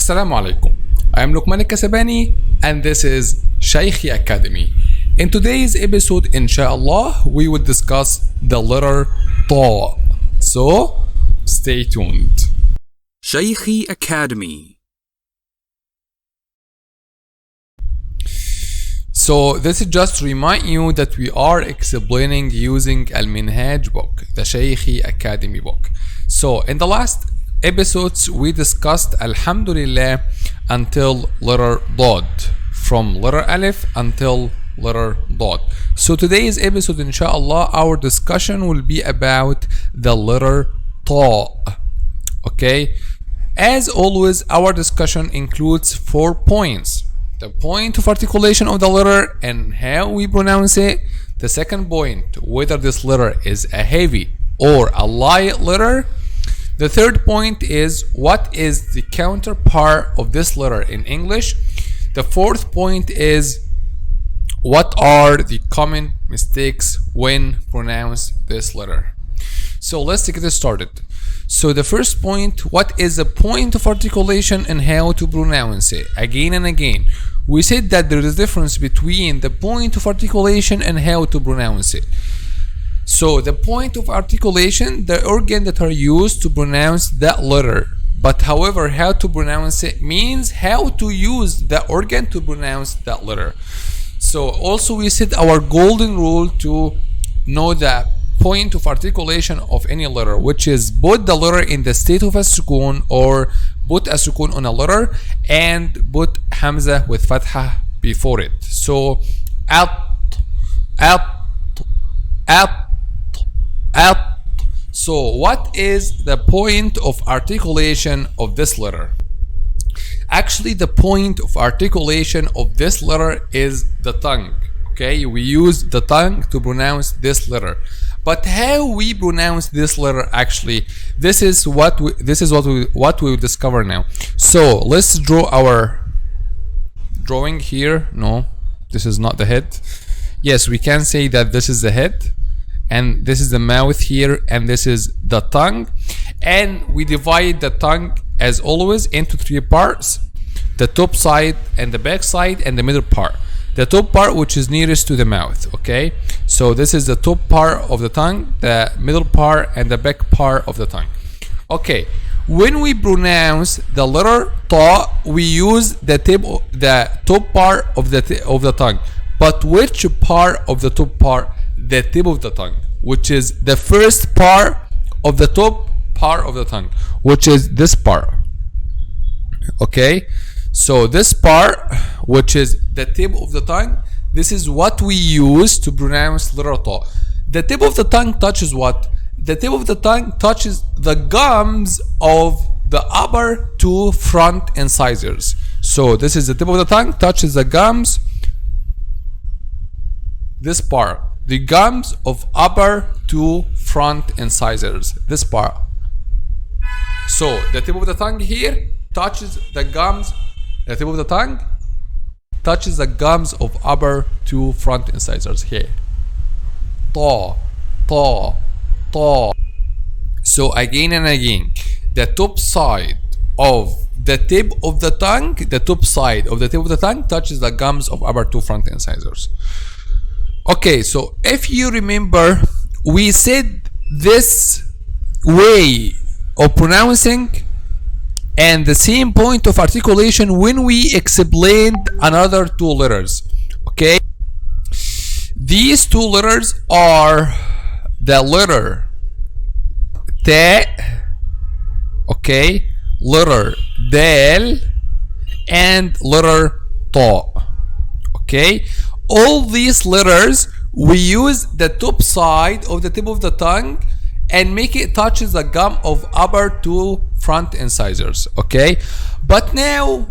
Assalamu alaikum. I am Luqman Qaida and this is Shaykhi Academy. In today's episode, inshallah, we will discuss the letter Ta. So, stay tuned. Shaykhi Academy. So, this is just to remind you that we are explaining using Al-Minhaj book, the Shaykhi Academy book. So, in the last episodes, we discussed Alhamdulillah until letter Dod, from letter Alif until letter Dod. So today's episode, inshallah, our discussion will be about the letter Ta. Okay, as always, our discussion includes 4 points: the point of articulation of the letter and how we pronounce it; the second point, whether this letter is a heavy or a light letter; the third point is what is the counterpart of this letter in English; the fourth point is what are the common mistakes when pronounce this letter. So let's get this started. So the first point, what is the point of articulation and how to pronounce it? Again and again, we said that there is a difference between the point of articulation and how to pronounce it. So the point of articulation, the organ that are used to pronounce that letter. But however, how to pronounce it means how to use the organ to pronounce that letter. So also we said our golden rule to know the point of articulation of any letter, which is put the letter in the state of a sukun or put a sukun on a letter and put hamza with fatha before it. So at. So what is the point of articulation of this letter? Actually, the point of articulation of this letter is the tongue. Okay, we use the tongue to pronounce this letter. But how we pronounce this letter, actually, this is what we will discover now. So let's draw our drawing here. No, this is not the head. Yes, we can say that this is the head, and this is the mouth here, and this is the tongue, and we divide the tongue as always into 3 parts: the top side and the back side and the middle part. The top part, which is nearest to the mouth. Okay, so this is the top part of the tongue, the middle part and the back part of the tongue. Okay, when we pronounce the letter Ta, we use the top part of the tongue. But which part of the top part? The tip of the tongue, which is the first part of the top part of the tongue, which is this part. Okay, so this part, which is the tip of the tongue, this is what we use to pronounce letter Ta. The tip of the tongue touches what? The tip of the tongue touches the gums of the upper 2 front incisors. So this is the tip of the tongue touches the gums, this part, the gums of upper 2 front incisors, this part. So the tip of the tongue here touches the gums, the tip of the tongue touches the gums of upper 2 front incisors here. Ta, ta, ta. So again and again, the top side of the tip of the tongue, the top side of the tip of the tongue touches the gums of upper 2 front incisors. Okay, so if you remember, we said this way of pronouncing and the same point of articulation when we explained another 2 letters. Okay, these 2 letters are the letter Ta, okay, letter Dal, and letter Ta. Okay, all these letters we use the top side of the tip of the tongue and make it touches the gum of upper 2 front incisors. Okay, but now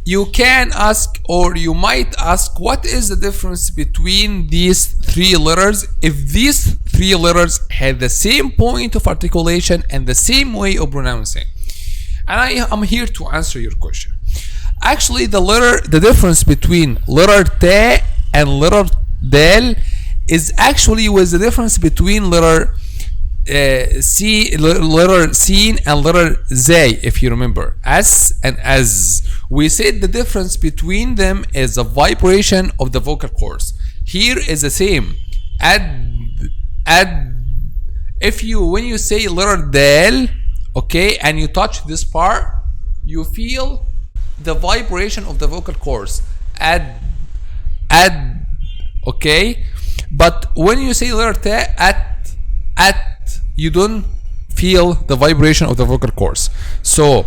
you can ask, or you might ask, what is the difference between these 3 letters if these 3 letters had the same point of articulation and the same way of pronouncing? And I am here to answer your question. Actually, the difference between letter Ta and letter Dal is actually was the difference between letter letter seen and letter zay, if you remember, as and as. We said the difference between them is the vibration of the vocal cords. Here is the same. If you, when you say letter dal, okay, and you touch this part, you feel the vibration of the vocal cords. Ad, okay. But when you say letter ta, at, you don't feel the vibration of the vocal cords. So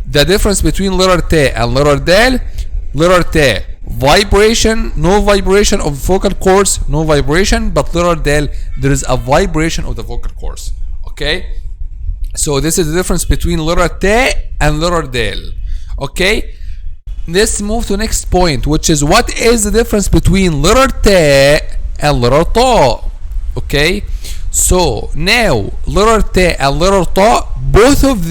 the difference between letter ta and letter dal: letter ta, vibration, no vibration of vocal cords, no vibration, but letter dal, there is a vibration of the vocal cords. Okay, so this is the difference between letter ta and letter dal. Okay, let's move to next point, which is what is the difference between letter ta and letter ta. Okay, so now letter ta and letter ta, both of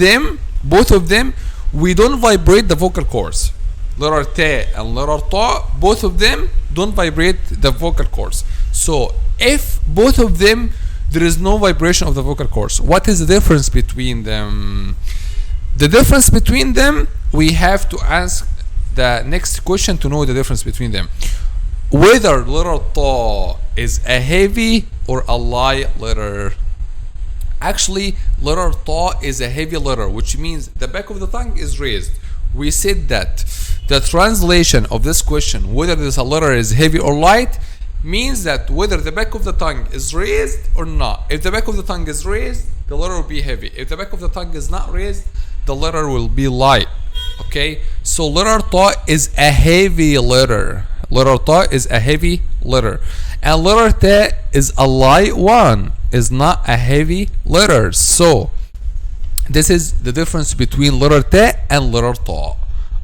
them we don't vibrate the vocal cords. Letter ta and letter ta, both of them don't vibrate the vocal cords. So if both of them there is no vibration of the vocal cords, what is the difference between them? The difference between them, we have to ask the next question to know the difference between them. Whether letter ta is a heavy or a light letter. Actually, letter ta is a heavy letter, which means the back of the tongue is raised. We said that the translation of this question, whether this letter is heavy or light, means that whether the back of the tongue is raised or not. If the back of the tongue is raised, the letter will be heavy. If the back of the tongue is not raised, the letter will be light. Okay, so letter ta is a heavy letter. Letter ta is a heavy letter, and letter ta is a light one, is not a heavy letter. So this is the difference between letter ta and letter ta.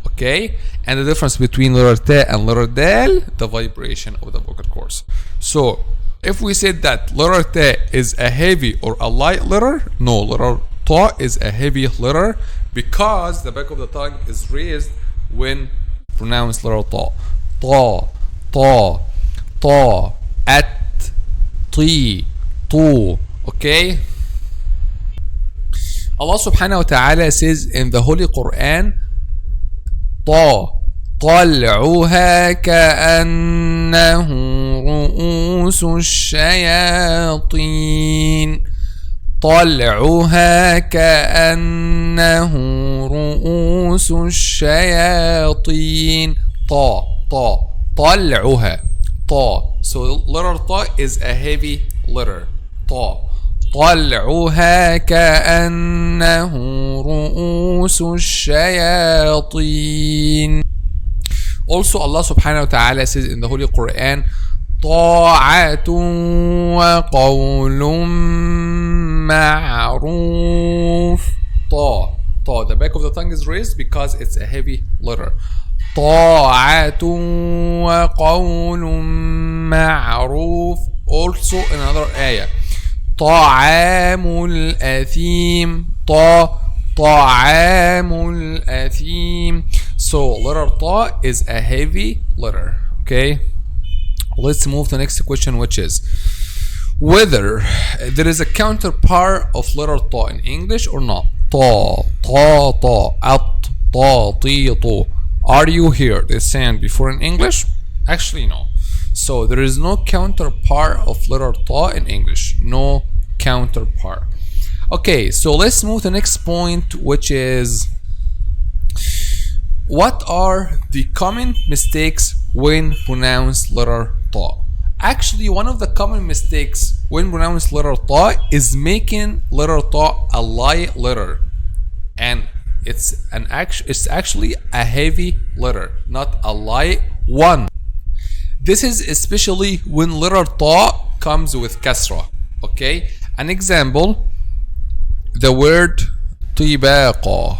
Okay, and the difference between letter ta and letter dal, the vibration of the vocal cords. So if we said that letter ta is a heavy or a light letter, no, letter ta is a heavy letter because the back of the tongue is raised when pronounced letter ta. Ta, at, ti, tu. Okay, Allah subhanahu wa ta'ala says in the Holy Quran, طلعها كأنه رؤوس الشياطين. طلعها كأنه رؤوس الشياطين. طلعها. So letter ta is a heavy letter. طلعها كأنه رؤوس الشياطين. Also Allah subhanahu wa ta'ala says in the Holy Quran, طاعة وقول معروف. The back of the tongue is raised because it's a heavy letter. طاعة وقول معروف. Also another ayah, طعام الأثيم. طعام الأثيم. So letter ta is a heavy letter. Okay, let's move to the next question, which is whether there is a counterpart of letter ta in English or not. Ta, at, ta, ti, tu. Are you here? The sound before in English? Actually, no. So there is no counterpart of letter ta in English. No counterpart. Okay, so let's move to the next point, which is what are the common mistakes when pronounced letter ta? Actually, one of the common mistakes when pronounced letter ta is making letter ta a light letter, and it's actually a heavy letter, not a light one. This is especially when letter ta comes with kasra. Okay, an example, the word طباقة.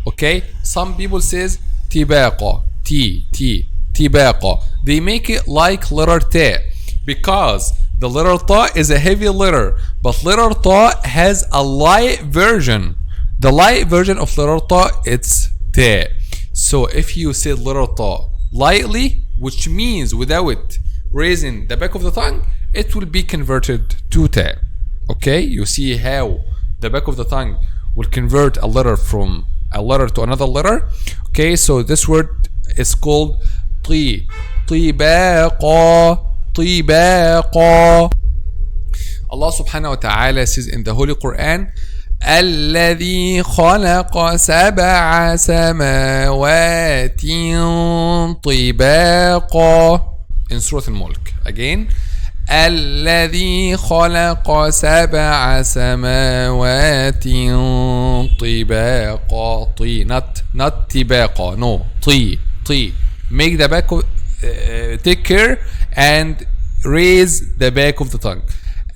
Okay, some people says طباقة, طباقة. They make it like letter ta because the letter ta is a heavy letter, but letter ta has a light version. The light version of letter ta, it's ta. So if you say letter ta lightly, which means without raising the back of the tongue, it will be converted to ta. Okay, you see how the back of the tongue will convert a letter from a letter to another letter. Okay, so this word is called طِبَاقًا. Allah subhanahu wa ta'ala says in the Holy Quran, الذي خلق سبع سماوات طباقا. In Surah Al-Mulk again, الذي خلق سبع سماوات طباقا. Not طباقا, no, make the back of take care and raise the back of the tongue.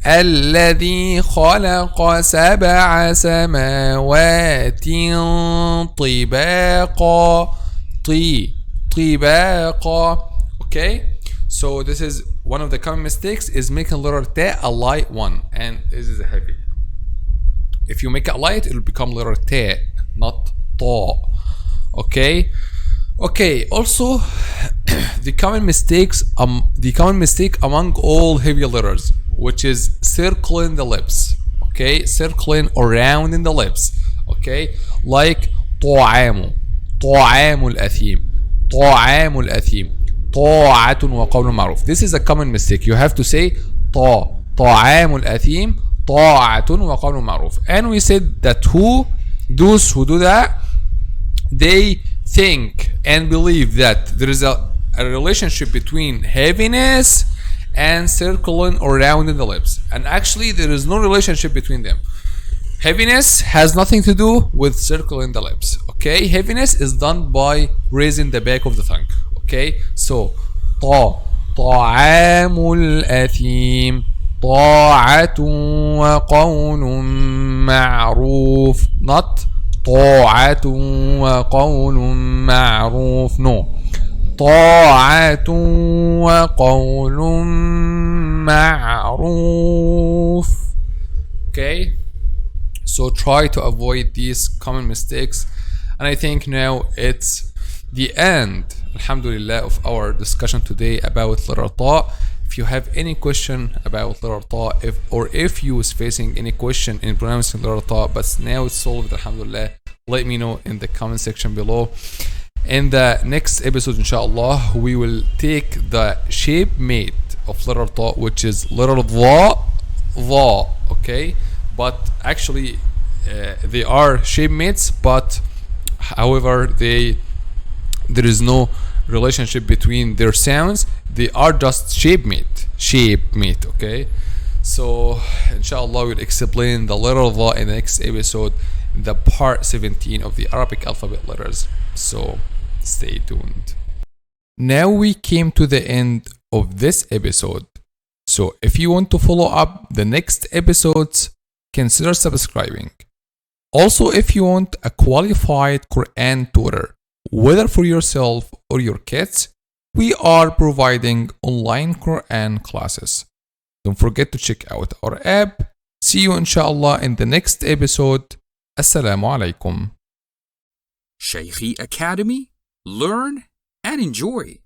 الذي خلق سبع سماوات طباقا. طباقا. Okay, so this is one of the common mistakes, is making letter ta a light one, and this is heavy. If you make it light, it will become letter ta, not ta. Okay. Also, the common mistake among all heavy letters, which is circling the lips. Okay, circling around in the lips. Okay, like طعام الأثيم. طاعة وقول معروف. This is a common mistake. You have to say طعام الأثيم طاعة وقول معروف. And we said that those who do that, they think and believe that there is a relationship between heaviness and circling around in the lips, and actually there is no relationship between them. Heaviness has nothing to do with circling the lips. Okay, heaviness is done by raising the back of the tongue. Okay, so طعام الأثيم طاعة وقول معروف, not طاعة وقول معروف, no, طاعة وقول معروف. Okay, so try to avoid these common mistakes, and I think now it's the end, alhamdulillah, of our discussion today about letter ta. If you have any question about letter ta, if you was facing any question in pronouncing letter ta, but now it's solved, alhamdulillah, let me know in the comment section below. In the next episode, inshallah, we will take the shape mate of letter ta, which is letter dha. Okay, but actually they are shape mates, but however there is no relationship between their sounds. They are just shape mate. Okay, so inshallah we'll explain the letter dha in the next episode, the part 17 of the Arabic alphabet letters. So stay tuned. Now we came to the end of this episode. So if you want to follow up the next episodes, consider subscribing. Also, if you want a qualified Quran tutor, whether for yourself or your kids, we are providing online Quran classes. Don't forget to check out our app. See you inshallah in the next episode. Assalamu alaikum. Shaykhi Academy. Learn and enjoy.